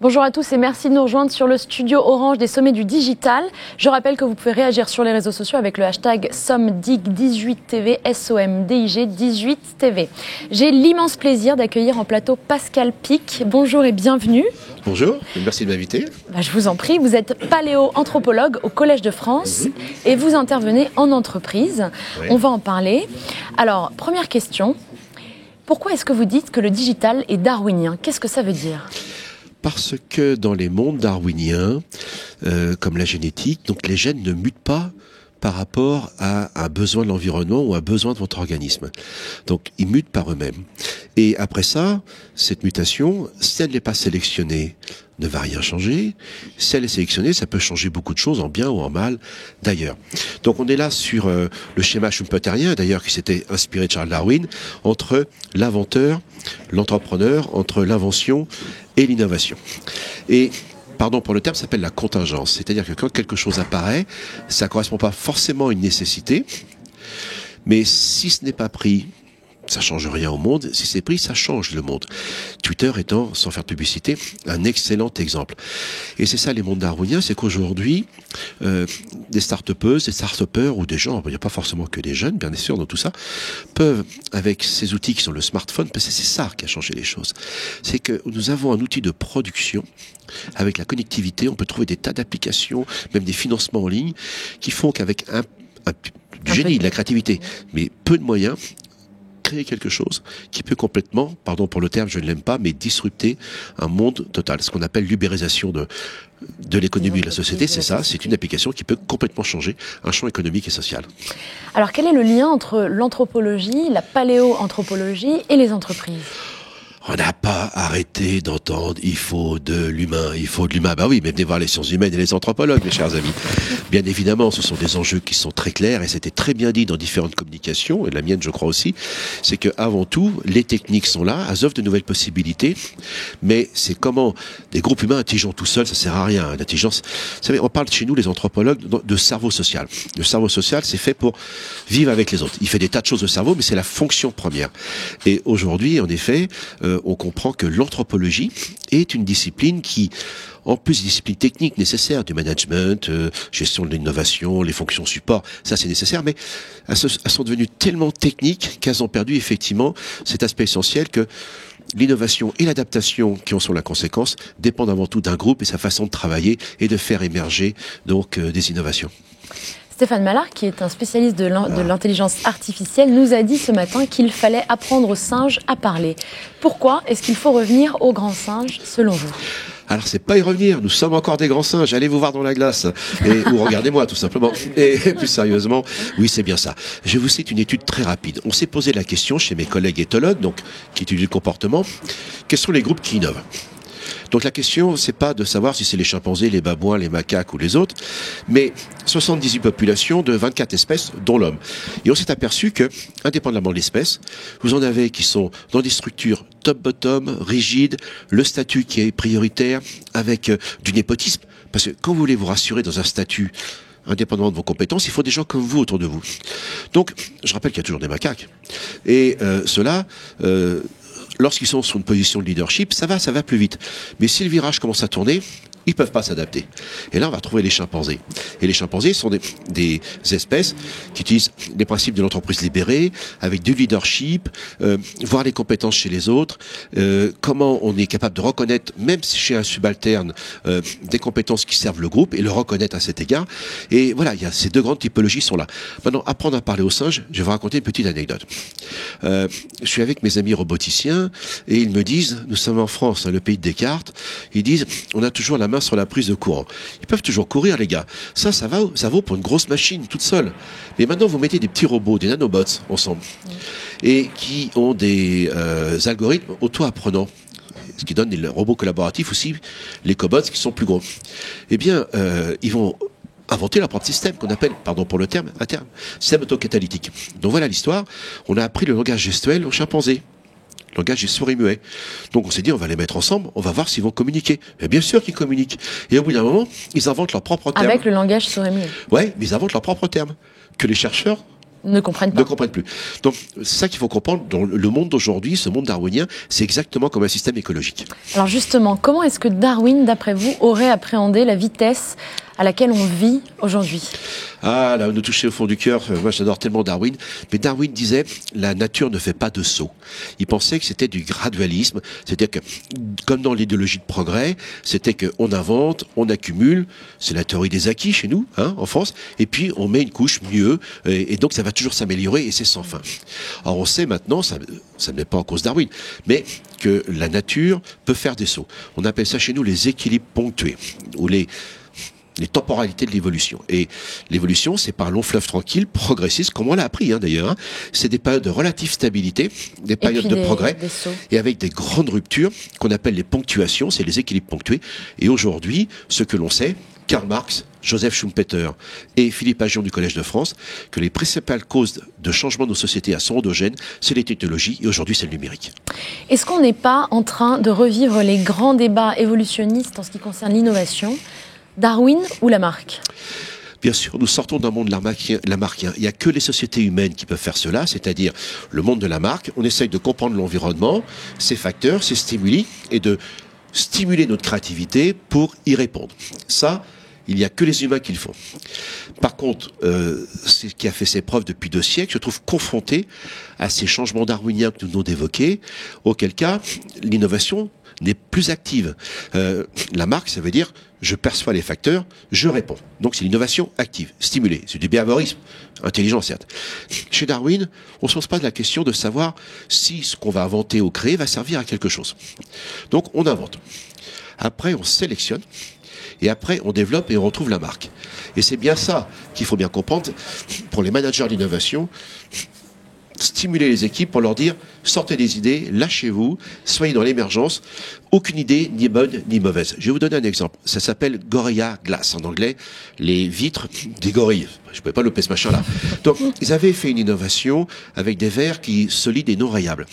Bonjour à tous et merci de nous rejoindre sur le studio Orange des Sommets du Digital. Je rappelle que vous pouvez réagir sur les réseaux sociaux avec le hashtag SOMDIG18TV, SOMDIG18TV. J'ai l'immense plaisir d'accueillir en plateau Pascal Pic. Bonjour et bienvenue. Bonjour, merci de m'inviter. Je vous en prie, vous êtes paléo-anthropologue au Collège de France et vous intervenez en entreprise. Oui. On va en parler. Alors, première question, pourquoi est-ce que vous dites que le digital est darwinien? Qu'est-ce que ça veut dire ? Parce que dans les mondes darwiniens, comme la génétique, donc les gènes ne mutent pas par rapport à un besoin de l'environnement ou à un besoin de votre organisme. Donc ils mutent par eux-mêmes. Et après ça, cette mutation, si elle n'est pas sélectionnée, ne va rien changer. Si elle est sélectionnée, ça peut changer beaucoup de choses, en bien ou en mal, d'ailleurs. Donc on est là sur le schéma schumpeterien, d'ailleurs, qui s'était inspiré de Charles Darwin, entre l'inventeur, l'entrepreneur, entre l'invention et l'innovation. Et pardon pour le terme, ça s'appelle la contingence. C'est-à-dire que quand quelque chose apparaît, ça ne correspond pas forcément à une nécessité, mais si ce n'est pas pris, ça change rien au monde. Si c'est pris, ça change le monde. Twitter étant, sans faire de publicité, un excellent exemple. Et c'est ça les mondes darwiniens, c'est qu'aujourd'hui, des start-upeuses, des start-upers ou des gens, il n'y a pas forcément que des jeunes, bien sûr, dans tout ça, peuvent, avec ces outils qui sont le smartphone, parce que c'est ça qui a changé les choses. C'est que nous avons un outil de production. Avec la connectivité, on peut trouver des tas d'applications, même des financements en ligne, qui font qu'avec du génie, de la créativité, mais peu de moyens, créer quelque chose qui peut complètement, pardon pour le terme, je ne l'aime pas, mais disrupter un monde total. Ce qu'on appelle l'ubérisation de l'économie et de la société, c'est ça, c'est une application qui peut complètement changer un champ économique et social. Alors quel est le lien entre l'anthropologie, la paléo-anthropologie et les entreprises ? On n'a pas arrêté d'entendre il faut de l'humain, il faut de l'humain. Bah oui, mais venez voir les sciences humaines et les anthropologues, mes chers amis. Bien évidemment, ce sont des enjeux qui sont très clairs et c'était très bien dit dans différentes communications, et la mienne je crois aussi, c'est que avant tout, les techniques sont là, elles offrent de nouvelles possibilités, mais c'est comment des groupes humains intelligents tout seuls, ça sert à rien. L'intelligence, vous savez, on parle chez nous, les anthropologues, de cerveau social. Le cerveau social, c'est fait pour vivre avec les autres. Il fait des tas de choses au cerveau, mais c'est la fonction première. Et aujourd'hui, en effet, on comprend que l'anthropologie est une discipline qui, en plus des disciplines techniques nécessaires, du management, gestion de l'innovation, les fonctions support, ça c'est nécessaire, mais elles sont devenues tellement techniques qu'elles ont perdu effectivement cet aspect essentiel que l'innovation et l'adaptation qui en sont la conséquence dépendent avant tout d'un groupe et sa façon de travailler et de faire émerger donc des innovations. Stéphane Mallard, qui est un spécialiste de l'intelligence artificielle, nous a dit ce matin qu'il fallait apprendre aux singes à parler. Pourquoi est-ce qu'il faut revenir aux grands singes, selon vous ? Alors, c'est pas y revenir. Nous sommes encore des grands singes. Allez vous voir dans la glace. Ou regardez-moi, tout simplement. Et plus sérieusement, oui, c'est bien ça. Je vous cite une étude très rapide. On s'est posé la question chez mes collègues éthologues, donc, qui étudient le comportement. Quels sont les groupes qui innovent ? Donc la question, c'est pas de savoir si c'est les chimpanzés, les babouins, les macaques ou les autres, mais 78 populations de 24 espèces, dont l'homme. Et on s'est aperçu que, indépendamment de l'espèce, vous en avez qui sont dans des structures top-bottom, rigides, le statut qui est prioritaire, avec du népotisme, parce que quand vous voulez vous rassurer dans un statut, indépendamment de vos compétences, il faut des gens comme vous autour de vous. Donc, je rappelle qu'il y a toujours des macaques. Et ceux-là... lorsqu'ils sont sur une position de leadership, ça va plus vite. Mais si le virage commence à tourner, ils peuvent pas s'adapter. Et là, on va trouver les chimpanzés. Et les chimpanzés sont des espèces qui utilisent les principes de l'entreprise libérée, avec du leadership, voir les compétences chez les autres, comment on est capable de reconnaître, même chez un subalterne, des compétences qui servent le groupe et le reconnaître à cet égard. Et voilà, il y a ces deux grandes typologies sont là. Maintenant, apprendre à parler aux singes, je vais vous raconter une petite anecdote. Je suis avec mes amis roboticiens et ils me disent, nous sommes en France, le pays de Descartes, ils disent, on a toujours la main sur la prise de courant. Ils peuvent toujours courir, les gars. Ça vaut pour une grosse machine toute seule. Mais maintenant, vous mettez des petits robots, des nanobots ensemble, et qui ont des algorithmes auto-apprenants, ce qui donne des robots collaboratifs aussi, les cobots qui sont plus gros. Eh bien, ils vont inventer leur propre système qu'on appelle, pardon pour le terme, à terme, système autocatalytique. Donc voilà l'histoire. On a appris le langage gestuel aux chimpanzés. Le langage est sourd et muet. Donc on s'est dit, on va les mettre ensemble, on va voir s'ils vont communiquer. Mais bien sûr qu'ils communiquent. Et au bout d'un moment, ils inventent leurs propres termes. Avec le langage sourd et muet. Ouais, mais ils inventent leurs propres termes. Que les chercheurs ne comprennent pas. Ne comprennent plus. Donc, c'est ça qu'il faut comprendre. Dans le monde d'aujourd'hui, ce monde darwinien, c'est exactement comme un système écologique. Alors justement, comment est-ce que Darwin, d'après vous, aurait appréhendé la vitesse à laquelle on vit aujourd'hui? Ah, là, vous nous touchez au fond du cœur. Moi, j'adore tellement Darwin. Mais Darwin disait, la nature ne fait pas de saut. Il pensait que c'était du gradualisme. C'est-à-dire que, comme dans l'idéologie de progrès, c'était qu'on invente, on accumule. C'est la théorie des acquis chez nous, hein, en France. Et puis, on met une couche mieux. Et donc, ça va toujours s'améliorer et c'est sans fin. Alors, on sait maintenant, ça n'est pas en cause Darwin, mais que la nature peut faire des sauts. On appelle ça chez nous les équilibres ponctués, ou les temporalités de l'évolution. Et l'évolution, c'est par un long fleuve tranquille, progressiste, comme on l'a appris d'ailleurs. Hein. C'est des périodes de relative stabilité, des périodes de progrès, et avec des grandes ruptures qu'on appelle les ponctuations, c'est les équilibres ponctués. Et aujourd'hui, ce que l'on sait, Karl Marx, Joseph Schumpeter et Philippe Aghion du Collège de France, que les principales causes de changement de nos sociétés sont endogènes, c'est les technologies et aujourd'hui c'est le numérique. Est-ce qu'on n'est pas en train de revivre les grands débats évolutionnistes en ce qui concerne l'innovation? Darwin ou Lamarck? Bien sûr, nous sortons d'un monde lamarckien. Il n'y a que les sociétés humaines qui peuvent faire cela, c'est-à-dire le monde de Lamarck. On essaye de comprendre l'environnement, ses facteurs, ses stimuli, et de stimuler notre créativité pour y répondre. Ça, il n'y a que les humains qui le font. Par contre, ce qui a fait ses preuves depuis 2 siècles, je trouve confronté à ces changements darwiniens que nous venons d'évoquer, auquel cas l'innovation n'est plus active. Lamarck, ça veut dire je perçois les facteurs, je réponds. Donc c'est l'innovation active, stimulée. C'est du behaviorisme, intelligent certes. Chez Darwin, on ne se pose pas de la question de savoir si ce qu'on va inventer ou créer va servir à quelque chose. Donc on invente. Après on sélectionne. Et après, on développe et on retrouve la marque. Et c'est bien ça qu'il faut bien comprendre pour les managers d'innovation. Stimuler les équipes pour leur dire sortez des idées, lâchez-vous, soyez dans l'émergence. Aucune idée ni bonne ni mauvaise. Je vais vous donner un exemple. Ça s'appelle Gorilla Glass en anglais, les vitres des gorilles. Je ne pouvais pas louper ce machin-là. Donc, ils avaient fait une innovation avec des verres solides et non rayables.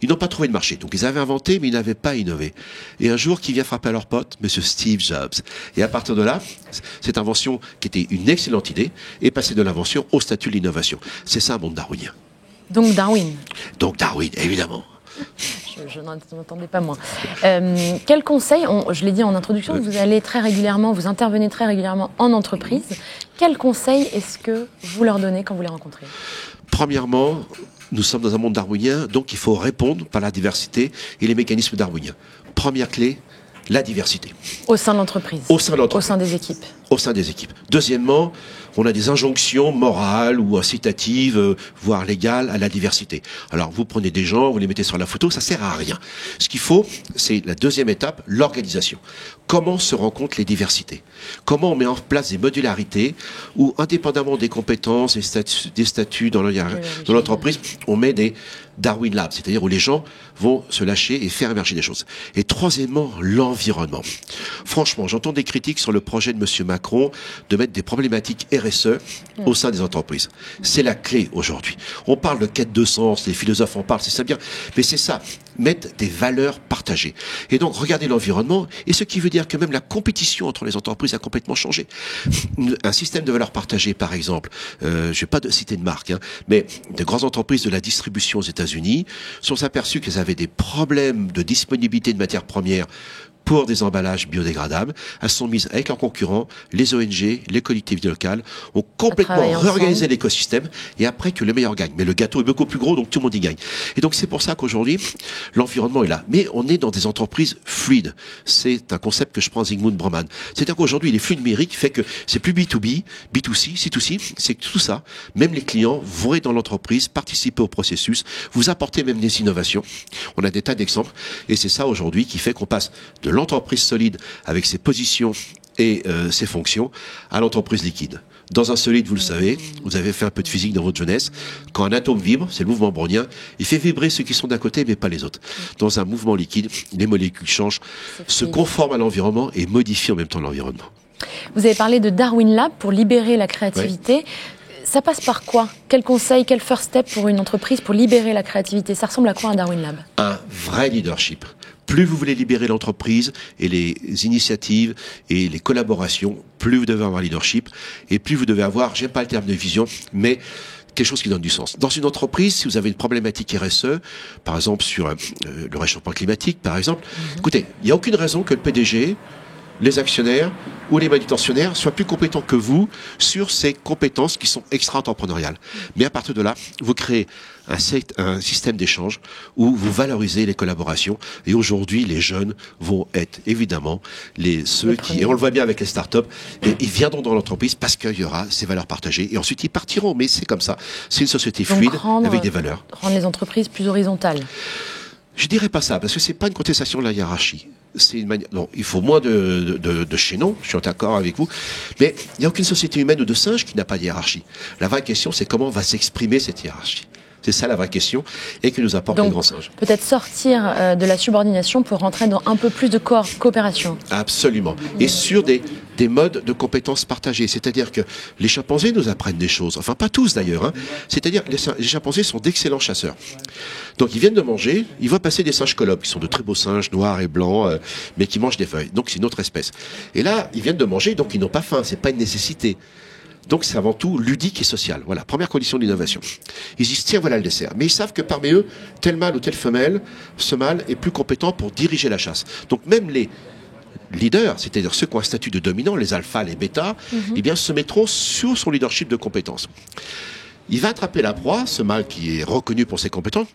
Ils n'ont pas trouvé de marché. Donc, ils avaient inventé, mais ils n'avaient pas innové. Et un jour, qui vient frapper à leur pote? Monsieur Steve Jobs. Et à partir de là, cette invention, qui était une excellente idée, est passée de l'invention au statut de l'innovation. C'est ça un monde darwinien. Donc Darwin. Donc Darwin, évidemment. Je n'en entendais pas moins. Quel conseil, je l'ai dit en introduction, vous allez très régulièrement, vous intervenez très régulièrement en entreprise. Quel conseil est-ce que vous leur donnez quand vous les rencontrez? Premièrement, nous sommes dans un monde darwinien, donc il faut répondre par la diversité et les mécanismes darwiniens. Première clé, la diversité. Au sein de l'entreprise. Au sein de l'entreprise. Au sein des équipes. Au sein des équipes. Deuxièmement, on a des injonctions morales ou incitatives, voire légales, à la diversité. Alors, vous prenez des gens, vous les mettez sur la photo, ça sert à rien. Ce qu'il faut, c'est la deuxième étape, l'organisation. Comment se rencontrent les diversités? Comment on met en place des modularités où, indépendamment des compétences et des statuts dans l'entreprise, on met des Darwin Labs, c'est-à-dire où les gens vont se lâcher et faire émerger des choses. Et troisièmement, l'environnement. Franchement, j'entends des critiques sur le projet de M. Macron de mettre des problématiques RSE au sein des entreprises. C'est la clé aujourd'hui. On parle de quête de sens, les philosophes en parlent, c'est ça bien, mais c'est ça, mettre des valeurs partagées. Et donc, regardez l'environnement, et ce qui veut dire que même la compétition entre les entreprises a complètement changé. Un système de valeurs partagées, par exemple, je ne vais pas citer de marque, mais de grandes entreprises de la distribution aux États-Unis sont aperçues qu'elles avaient des problèmes de disponibilité de matières premières pour des emballages biodégradables. Elles sont mises avec leurs concurrents, les ONG, les collectivités locales, ont complètement réorganisé l'écosystème et après que le meilleur gagne. Mais le gâteau est beaucoup plus gros, donc tout le monde y gagne. Et donc c'est pour ça qu'aujourd'hui, l'environnement est là. Mais on est dans des entreprises fluides. C'est un concept que je prends à Zygmunt Bauman. C'est-à-dire qu'aujourd'hui, les flux numériques fait que c'est plus B2B, B2C, C2C, c'est tout ça. Même les clients vont être dans l'entreprise, participer au processus, vous apporter même des innovations. On a des tas d'exemples. Et c'est ça aujourd'hui qui fait qu'on passe de l'entreprise solide avec ses positions et ses fonctions à l'entreprise liquide. Dans un solide, vous le savez, vous avez fait un peu de physique dans votre jeunesse, quand un atome vibre, c'est le mouvement brownien, il fait vibrer ceux qui sont d'un côté mais pas les autres. Dans un mouvement liquide, les molécules changent, se conforment à l'environnement et modifient en même temps l'environnement. Vous avez parlé de Darwin Lab pour libérer la créativité. Ouais. Ça passe par quoi? Quel conseil, quel first step pour une entreprise pour libérer la créativité? Ça ressemble à quoi un Darwin Lab? Un vrai leadership. Plus vous voulez libérer l'entreprise et les initiatives et les collaborations, plus vous devez avoir leadership et plus vous devez avoir, j'aime pas le terme de vision, mais quelque chose qui donne du sens. Dans une entreprise, si vous avez une problématique RSE, par exemple sur le réchauffement climatique, par exemple, écoutez, il n'y a aucune raison que le PDG, les actionnaires ou les manutentionnaires soient plus compétents que vous sur ces compétences qui sont extra-entrepreneuriales. Mais à partir de là, vous créez un système d'échange où vous valorisez les collaborations. Et aujourd'hui, les jeunes vont être évidemment ceux qui, et on le voit bien avec les startups, et ils viendront dans l'entreprise parce qu'il y aura ces valeurs partagées. Et ensuite, ils partiront. Mais c'est comme ça. C'est une société fluide avec des valeurs. Rendre les entreprises plus horizontales. Je dirais pas ça, parce que c'est pas une contestation de la hiérarchie. C'est une manière. Non, il faut moins de chaînons, je suis d'accord avec vous. Mais il n'y a aucune société humaine ou de singe qui n'a pas de hiérarchie. La vraie question, c'est comment va s'exprimer cette hiérarchie. C'est ça la vraie question, et que nous apporte le grand singe. Peut-être sortir de la subordination pour rentrer dans un peu plus de coopération. Absolument. Et sur des modes de compétences partagées. C'est-à-dire que les chimpanzés nous apprennent des choses. Enfin, pas tous d'ailleurs. Hein. C'est-à-dire que les chimpanzés sont d'excellents chasseurs. Donc, ils viennent de manger, ils voient passer des singes colobes, qui sont de très beaux singes, noirs et blancs, mais qui mangent des feuilles. Donc, c'est une autre espèce. Et là, ils viennent de manger, donc ils n'ont pas faim. C'est pas une nécessité. Donc c'est avant tout ludique et social. Voilà, première condition de l'innovation. Ils disent, tiens, voilà le dessert. Mais ils savent que parmi eux, tel mâle ou telle femelle, ce mâle est plus compétent pour diriger la chasse. Donc même les leaders, c'est-à-dire ceux qui ont un statut de dominant, les alphas, les bêtas, eh bien se mettront sur son leadership de compétences. Il va attraper la proie, ce mâle qui est reconnu pour ses compétences,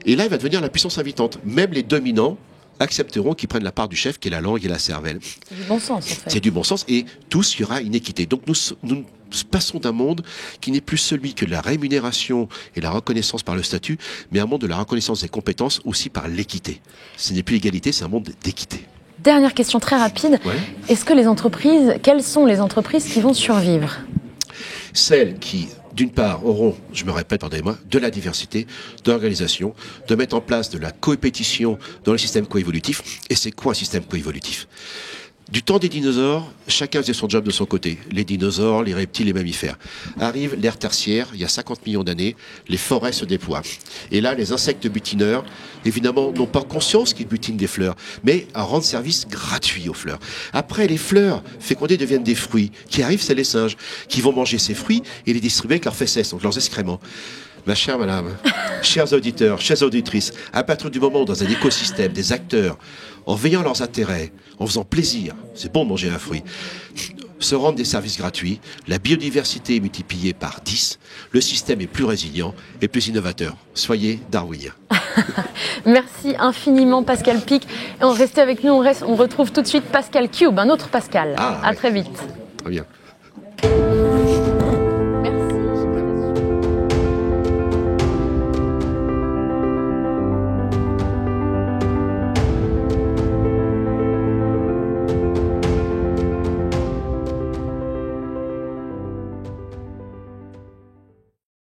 et là il va devenir la puissance invitante. Même les dominants accepteront qu'ils prennent la part du chef qui est la langue et la cervelle. C'est du bon sens en fait. C'est du bon sens et tous, il y aura une équité. Donc nous passons d'un monde qui n'est plus celui que la rémunération et la reconnaissance par le statut, mais un monde de la reconnaissance des compétences aussi par l'équité. Ce n'est plus l'égalité, c'est un monde d'équité. Dernière question très rapide. Ouais. Quelles sont les entreprises qui vont survivre ? Celles qui, d'une part, auront, je me répète, pardonnez-moi, de la diversité, d'organisation, de mettre en place de la coépétition dans le système coévolutif. Et c'est quoi un système coévolutif ? Du temps des dinosaures, chacun faisait son job de son côté. Les dinosaures, les reptiles, les mammifères. Arrive l'ère tertiaire, il y a 50 millions d'années, les forêts se déploient. Et là, les insectes butineurs, évidemment, n'ont pas conscience qu'ils butinent des fleurs, mais à rendre service gratuit aux fleurs. Après, les fleurs fécondées deviennent des fruits. Qui arrivent, c'est les singes, qui vont manger ces fruits et les distribuer avec leurs fesses, donc leurs excréments. Ma chère madame, chers auditeurs, chères auditrices, à partir du moment où dans un écosystème, des acteurs, en veillant leurs intérêts, en faisant plaisir, c'est bon de manger un fruit, se rendent des services gratuits, la biodiversité est multipliée par 10, le système est plus résilient et plus innovateur. Soyez darwiniens. Merci infiniment Pascal Pic. Et restez avec nous, on retrouve tout de suite Pascal Cube, un autre Pascal. À très vite. Très bien.